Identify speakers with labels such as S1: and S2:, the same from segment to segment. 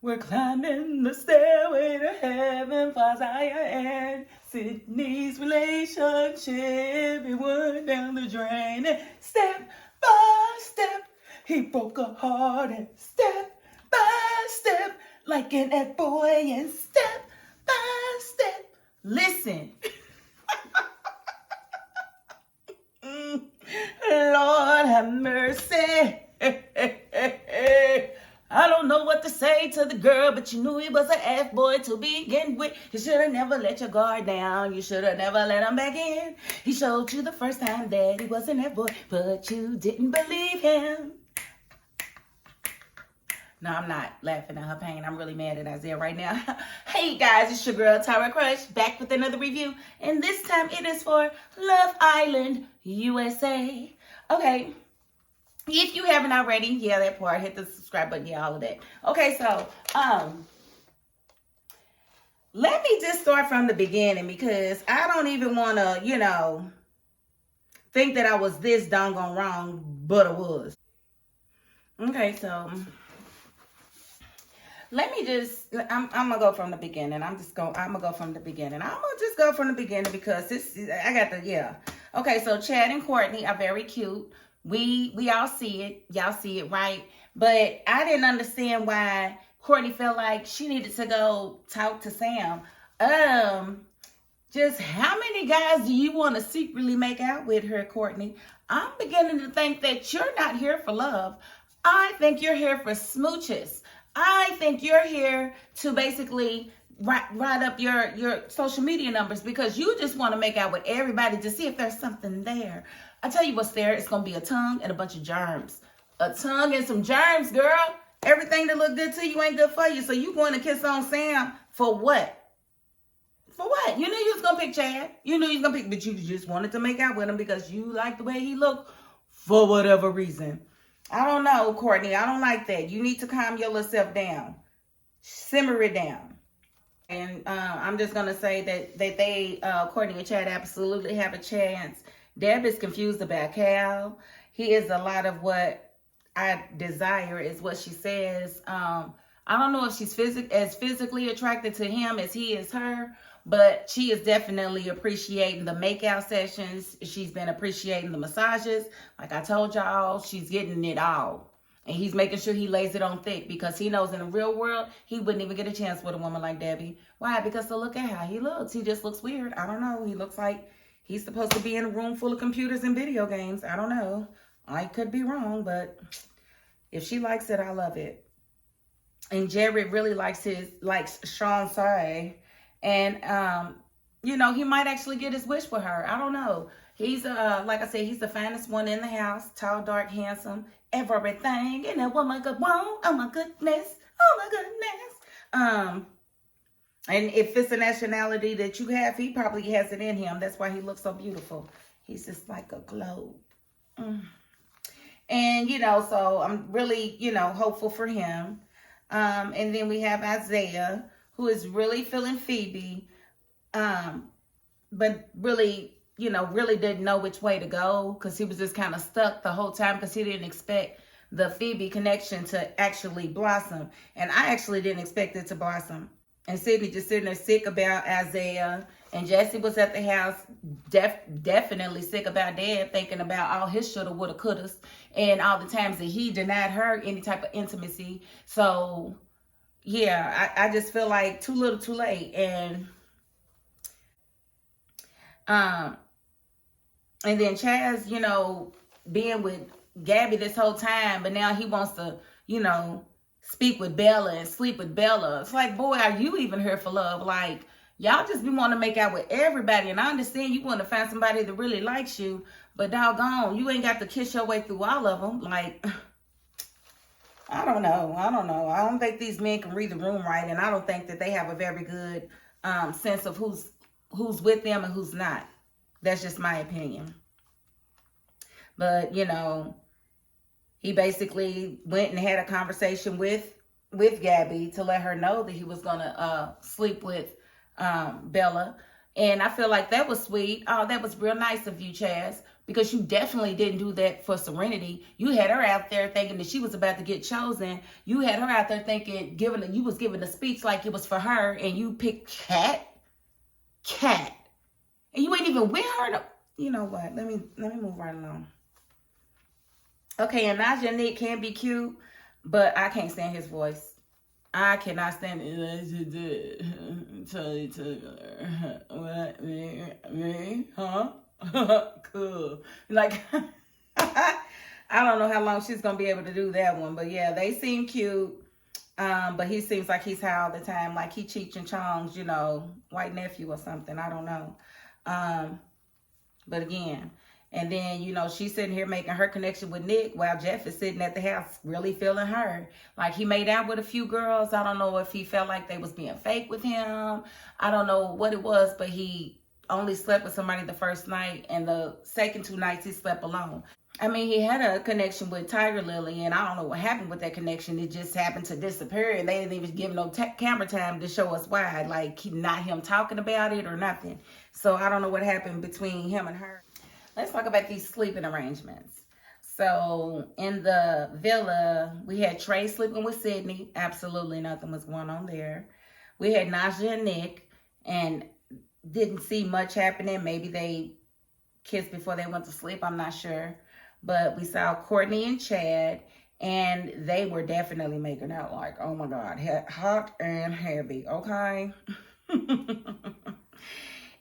S1: We're climbing the stairway to heaven for Zaya and Sydney's relationship. It went down the drain. And step by step, he broke her heart. And step by step, like an F-boy. And step by step, listen. Lord have mercy. I don't know what to say to the girl, but you knew he was an F-boy to begin with. You should have never let your guard down. You should have never let him back in. He showed you the first time that he was an F-boy, but you didn't believe him. No, I'm not laughing at her pain. I'm really mad at Isaiah right now. Hey guys, it's your girl Tyra Crush, back with another review. And this time it is for Love Island USA. Okay, if you haven't already, yeah, that part, hit the subscribe button, yeah, all of that. Okay, so, let me just start from the beginning because I don't even want to, think that I was this doggone wrong, but I was. Okay, so let me just, I'm going to go from the beginning. I'm going to go from the beginning. I'm going to just go from the beginning because I got the, yeah. Okay, so Chad and Courtney are very cute. We all see it. Y'all see it, right? But I didn't understand why Courtney felt like she needed to go talk to Sam. Just how many guys do you want to secretly make out with her, Courtney? I'm beginning to think that you're not here for love. I think you're here for smooches. I think you're here to basically write up your social media numbers because you just want to make out with everybody to see if there's something there. I tell you what's there. It's going to be a tongue and a bunch of germs. A tongue and some germs, girl. Everything that look good to you ain't good for you. So you going to kiss on Sam for what? For what? You knew you was going to pick Chad. You knew you was going to pick, but you just wanted to make out with him because you like the way he looked for whatever reason. I don't know, Courtney. I don't like that. You need to calm your little self down. Simmer it down. And I'm just going to say that they, Courtney and Chad, absolutely have a chance. Deb is confused about Cal. He is a lot of what I desire, is what she says. I don't know if she's as physically attracted to him as he is her, but she is definitely appreciating the makeout sessions. She's been appreciating the massages. Like I told y'all, she's getting it all. And he's making sure he lays it on thick because he knows in the real world, he wouldn't even get a chance with a woman like Debbie. Why? Because to look at how he looks. He just looks weird. I don't know. He looks like he's supposed to be in a room full of computers and video games. I don't know. I could be wrong, but if she likes it, I love it. And Jared really likes Sean Say. And, he might actually get his wish with her. I don't know. He's, like I said, he's the finest one in the house. Tall, dark, handsome, everything. And a woman could want, oh my goodness. And if it's a nationality that you have, he probably has it in him. That's why he looks so beautiful. He's just like a globe. And, so I'm really, hopeful for him. And then we have Isaiah, who is really feeling Phoebe, but really, really didn't know which way to go because he was just kind of stuck the whole time because he didn't expect the Phoebe connection to actually blossom. And I actually didn't expect it to blossom. And Sydney just sitting there sick about Isaiah. And Jesse was at the house definitely sick about Dad, thinking about all his shoulda, woulda, couldas, and all the times that he denied her any type of intimacy. So, yeah, I just feel like too little, too late. And then Chaz, being with Gabby this whole time, but now he wants to, speak with Bella and sleep with Bella. It's like, boy, are you even here for love? Like, y'all just be wanting to make out with everybody. And I understand you want to find somebody that really likes you, but doggone, you ain't got to kiss your way through all of them. Like, I don't know. I don't think these men can read the room right. And I don't think that they have a very good sense of who's with them and who's not. That's just my opinion. But, he basically went and had a conversation with Gabby to let her know that he was going to sleep with Bella. And I feel like that was sweet. Oh, that was real nice of you, Chaz. because you definitely didn't do that for Serenity. You had her out there thinking that she was about to get chosen. You had her out there thinking, you was giving a speech like it was for her, and you picked Cat, and you ain't even with her. You know what? Let me move right along. Okay, and Naja Nick can be cute, but I can't stand his voice. I cannot stand it. What? Me? Huh? Cool. Like, I don't know how long she's going to be able to do that one. But yeah, they seem cute. But he seems like he's high all the time. Like he Cheech and Chong's, white nephew or something. I don't know. But again... And then, she's sitting here making her connection with Nick while Jeff is sitting at the house really feeling her. Like, he made out with a few girls. I don't know if he felt like they was being fake with him. I don't know what it was, but he only slept with somebody the first night. And the second 2 nights, he slept alone. I mean, he had a connection with Tiger Lily, and I don't know what happened with that connection. It just happened to disappear, and they didn't even give no camera time to show us why. Like, not him talking about it or nothing. So, I don't know what happened between him and her. Let's talk about these sleeping arrangements. So in the villa, we had Trey sleeping with Sydney. Absolutely nothing was going on there. We had Naja and Nick, and didn't see much happening. Maybe they kissed before they went to sleep. I'm not sure. But we saw Courtney and Chad, and they were definitely making out like, oh my God, hot and heavy, okay?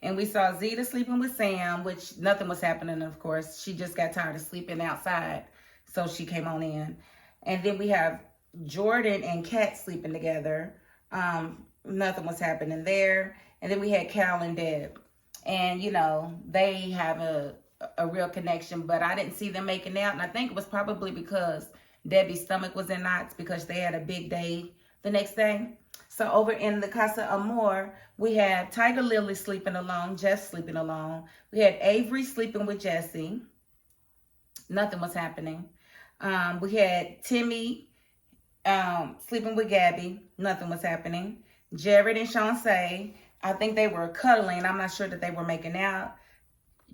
S1: And we saw Zeta sleeping with Sam, which nothing was happening, of course. She just got tired of sleeping outside, so she came on in. And then we have Jordan and Kat sleeping together. Nothing was happening there. And then we had Cal and Deb. And, they have a real connection, but I didn't see them making out. And I think it was probably because Debbie's stomach was in knots because they had a big day the next day. So over in the Casa Amor, we had Tiger Lily sleeping alone, Jeff sleeping alone. We had Avery sleeping with Jesse. Nothing was happening. We had Timmy sleeping with Gabby. Nothing was happening. Jared and Shawnce, I think they were cuddling. I'm not sure that they were making out.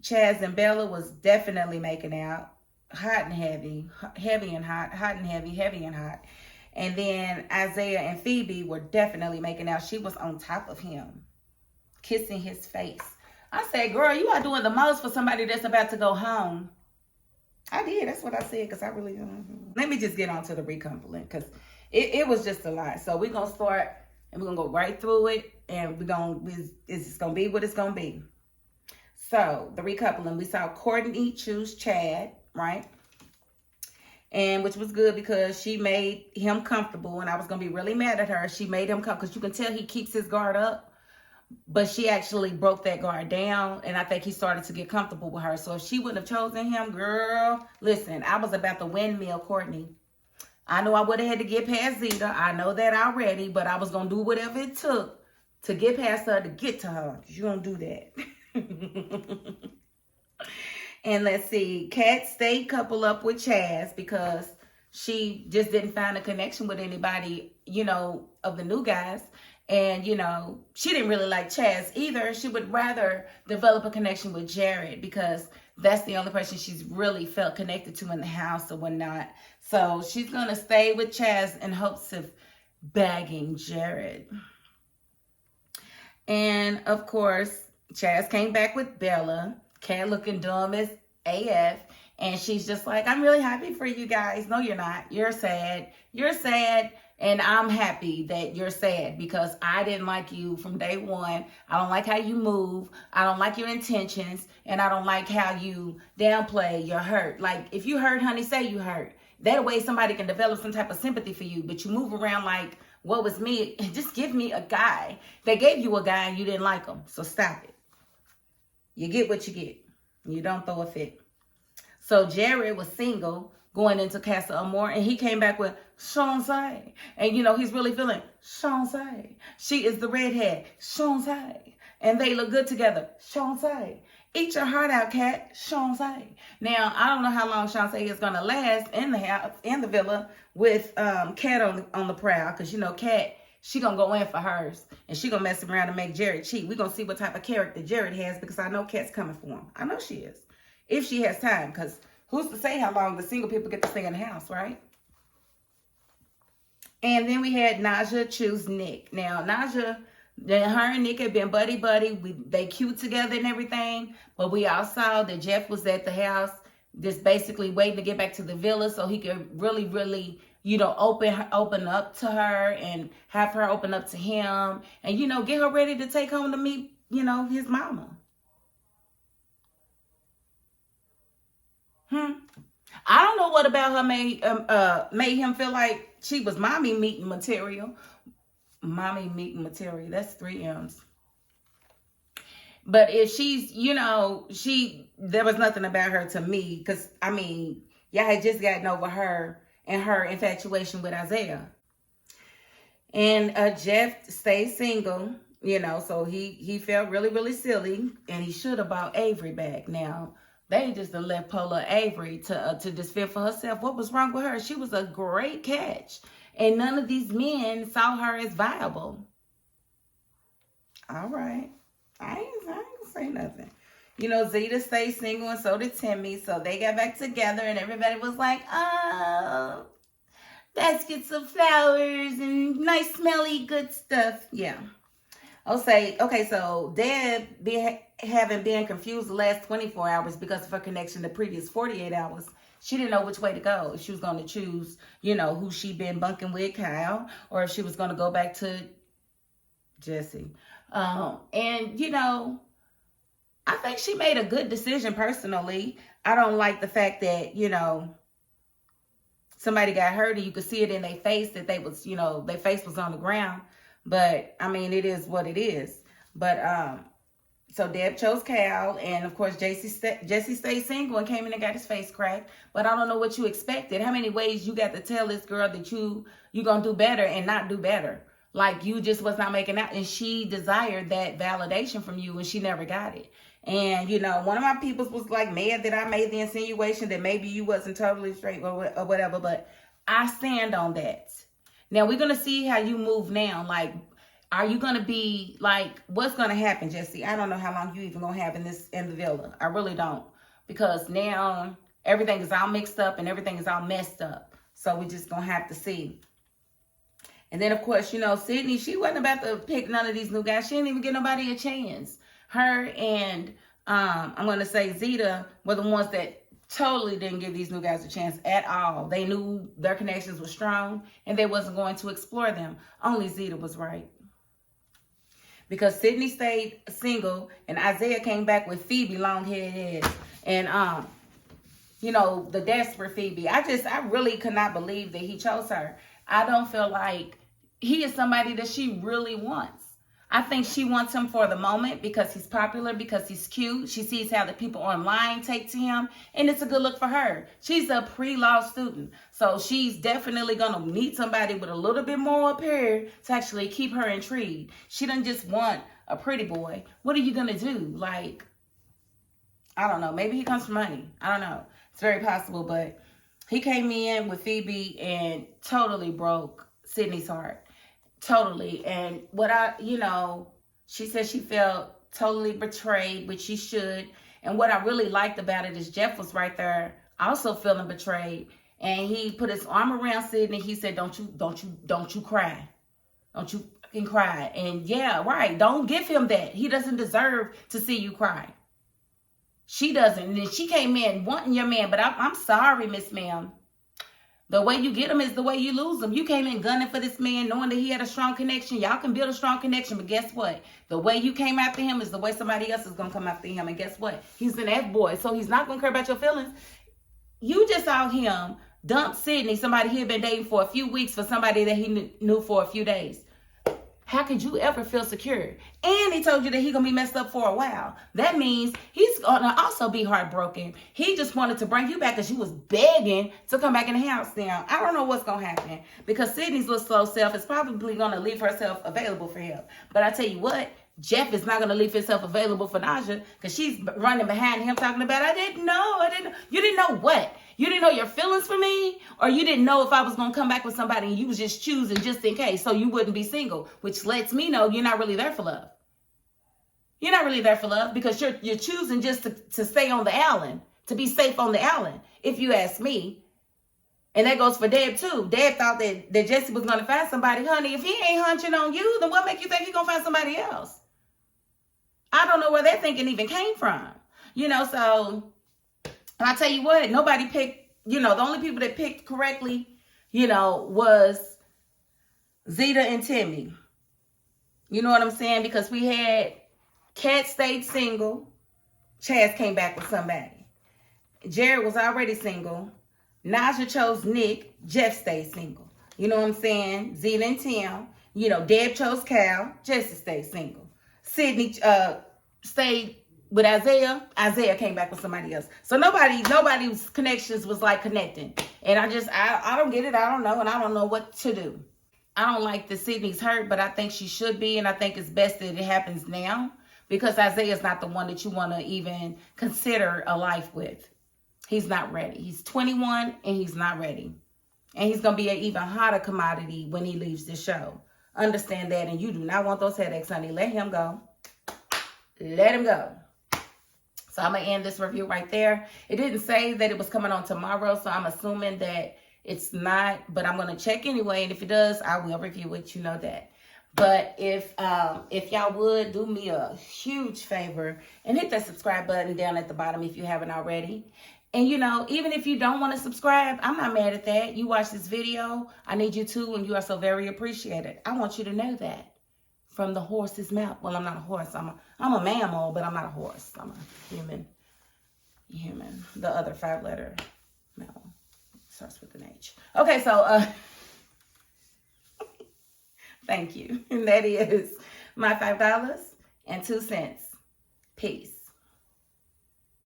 S1: Chaz and Bella was definitely making out. Hot and heavy, heavy and hot, hot and heavy, heavy and hot. And then Isaiah and Phoebe were definitely making out. She was on top of him, kissing his face. I said, girl, you are doing the most for somebody that's about to go home. I did. That's what I said, because I really... Let me just get on to the recoupling, because it was just a lot. So we're going to start, and we're going to go right through it, and it's going to be what it's going to be. So, the recoupling, we saw Courtney choose Chad, right? And which was good because she made him comfortable, and I was going to be really mad at her. She made him comfortable because you can tell he keeps his guard up, but she actually broke that guard down, and I think he started to get comfortable with her. So if she wouldn't have chosen him, girl, listen, I was about to windmill Courtney. I know I would have had to get past Zeta. I know that already, but I was going to do whatever it took to get past her to get to her. You don't do that. And let's see, Kat stayed coupled up with Chaz because she just didn't find a connection with anybody, of the new guys. And, she didn't really like Chaz either. She would rather develop a connection with Jared because that's the only person she's really felt connected to in the house or whatnot. So she's going to stay with Chaz in hopes of bagging Jared. And, of course, Chaz came back with Bella. Kat looking dumb as AF. And she's just like, I'm really happy for you guys. No, you're not. You're sad. You're sad. And I'm happy that you're sad because I didn't like you from day one. I don't like how you move. I don't like your intentions. And I don't like how you downplay your hurt. Like, if you hurt, honey, say you hurt. That way somebody can develop some type of sympathy for you. But you move around like, what was me? Just give me a guy. They gave you a guy and you didn't like him. So stop it. You get what you get. You don't throw a fit. So Jared was single going into Casa Amor, and he came back with Shawnce. And, he's really feeling Shawnce. She is the redhead. Shawnce. And they look good together. Shawnce. Eat your heart out, Kat. Shawnce. Now, I don't know how long Shawnce is going to last in the house, in the villa with Kat on the prowl. Because, Kat, she going to go in for hers. And she going to mess around and make Jared cheat. We're going to see what type of character Jared has because I know Kat's coming for him. I know she is. if she has time, because who's to say how long the single people get to stay in the house, right? And then we had Naja choose Nick. Now, Naja, her and Nick had been buddy-buddy. They cute together and everything. But we all saw that Jeff was at the house just basically waiting to get back to the villa so he could really, open up to her and have her open up to him. And, get her ready to take home to meet, his mama. I don't know what about her made him feel like she was mommy meeting material. Mommy meeting material. That's 3 M's. But if she's, there was nothing about her to me. Because, y'all had just gotten over her and her infatuation with Isaiah. And Jeff stayed single, so he felt really silly. And he should have brought Avery back. Now, they just left Paula Avery to just feel for herself. What was wrong with her? She was a great catch. And none of these men saw her as viable. All right. I ain't gonna say nothing. Zeta stayed single and so did Timmy. So they got back together and everybody was like, oh, baskets of flowers and nice, smelly, good stuff. Yeah. Okay, so Deb having been confused the last 24 hours because of her connection the previous 48 hours. She didn't know which way to go. If she was going to choose, who she'd been bunking with, Kyle, or if she was going to go back to Jesse. And, I think she made a good decision personally. I don't like the fact that, somebody got hurt and you could see it in their face that they was, their face was on the ground. But, it is what it is. But, so Deb chose Cal, and of course Jesse stayed single and came in and got his face cracked. But I don't know what you expected. How many ways you got to tell this girl that you gonna do better and not do better? Like you just was not making out, and she desired that validation from you, and she never got it. And one of my peoples was like mad that I made the insinuation that maybe you wasn't totally straight or whatever. But I stand on that. Now we're gonna see how you move now. Like, are you going to be like, what's going to happen, Jesse? I don't know how long you even going to have in the villa. I really don't. Because now everything is all mixed up and everything is all messed up. So we just going to have to see. And then, of course, Sydney, she wasn't about to pick none of these new guys. She didn't even give nobody a chance. Her and, I'm going to say Zeta were the ones that totally didn't give these new guys a chance at all. They knew their connections were strong and they wasn't going to explore them. Only Zeta was right. Because Sydney stayed single and Isaiah came back with Phoebe long-haired head. And, the desperate Phoebe. I really could not believe that he chose her. I don't feel like he is somebody that she really wants. I think she wants him for the moment because he's popular, because he's cute. She sees how the people online take to him, and it's a good look for her. She's a pre-law student, so she's definitely going to need somebody with a little bit more up here to actually keep her intrigued. She doesn't just want a pretty boy. What are you going to do? Like, I don't know. Maybe he comes for money. I don't know. It's very possible, but he came in with Phoebe and totally broke Sydney's heart. Totally. And she said she felt totally betrayed, which she should. And what I really liked about it is Jeff was right there also feeling betrayed. And he put his arm around Sydney. He said, don't you cry. Don't you fucking cry. And yeah, right. Don't give him that. He doesn't deserve to see you cry. She doesn't. And then she came in wanting your man. But I'm sorry, Miss Ma'am. The way you get him is the way you lose him. You came in gunning for this man, knowing that he had a strong connection. Y'all can build a strong connection, but guess what? The way you came after him is the way somebody else is going to come after him. And guess what? He's an F-boy, so he's not going to care about your feelings. You just saw him dump Sydney, somebody he had been dating for a few weeks, for somebody that he knew for a few days. How could you ever feel secure? And he told you that he's going to be messed up for a while. That means he's going to also be heartbroken. He just wanted to bring you back because you was begging to come back in the house now. I don't know what's going to happen because Sydney's little slow self is probably going to leave herself available for him. But I tell you what, Jeff is not going to leave himself available for Naja because she's running behind him talking about, I didn't know. You didn't know what? You didn't know your feelings for me? Or you didn't know if I was going to come back with somebody and you was just choosing just in case so you wouldn't be single, which lets me know you're not really there for love. You're not really there for love because you're choosing just to stay on the island to be safe on the island, if you ask me. And that goes for Deb too. Deb thought that Jesse was going to find somebody. Honey, if he ain't hunching on you, then what make you think he's going to find somebody else? I don't know where that thinking even came from. You know, so I tell you what, nobody picked, you know, the only people that picked correctly, you know, was Zeta and Timmy. You know what I'm saying? Because we had Kat stayed single. Chaz came back with somebody. Jared was already single. Naja chose Nick. Jeff stayed single. You know what I'm saying? Zeta and Tim. You know, Deb chose Cal. Jesse stayed single. Sydney stayed with Isaiah. Isaiah came back with somebody else. So nobody's connections was like connecting. And I don't get it. I don't know. And I don't know what to do. I don't like that Sydney's hurt, but I think she should be. And I think it's best that it happens now. Because Isaiah's not the one that you want to even consider a life with. He's not ready. He's 21 and he's not ready. And he's going to be an even hotter commodity when he leaves the show. Understand that. And you do not want those headaches, honey. Let him go. Let him go. So I'm going to end this review right there. It didn't say that it was coming on tomorrow. So I'm assuming that it's not. But I'm going to check anyway. And if it does, I will review it. You know that. But if y'all would do me a huge favor and hit that subscribe button down at the bottom if you haven't already. And, you know, even if you don't want to subscribe, I'm not mad at that. You watch this video. I need you to, and you are so very appreciated. I want you to know that from the horse's mouth. Well, I'm not a horse. I'm a mammal, but I'm not a horse. I'm a human. The other 5-letter mammal starts with an H. Okay, so thank you. And that is my $5.02. Peace.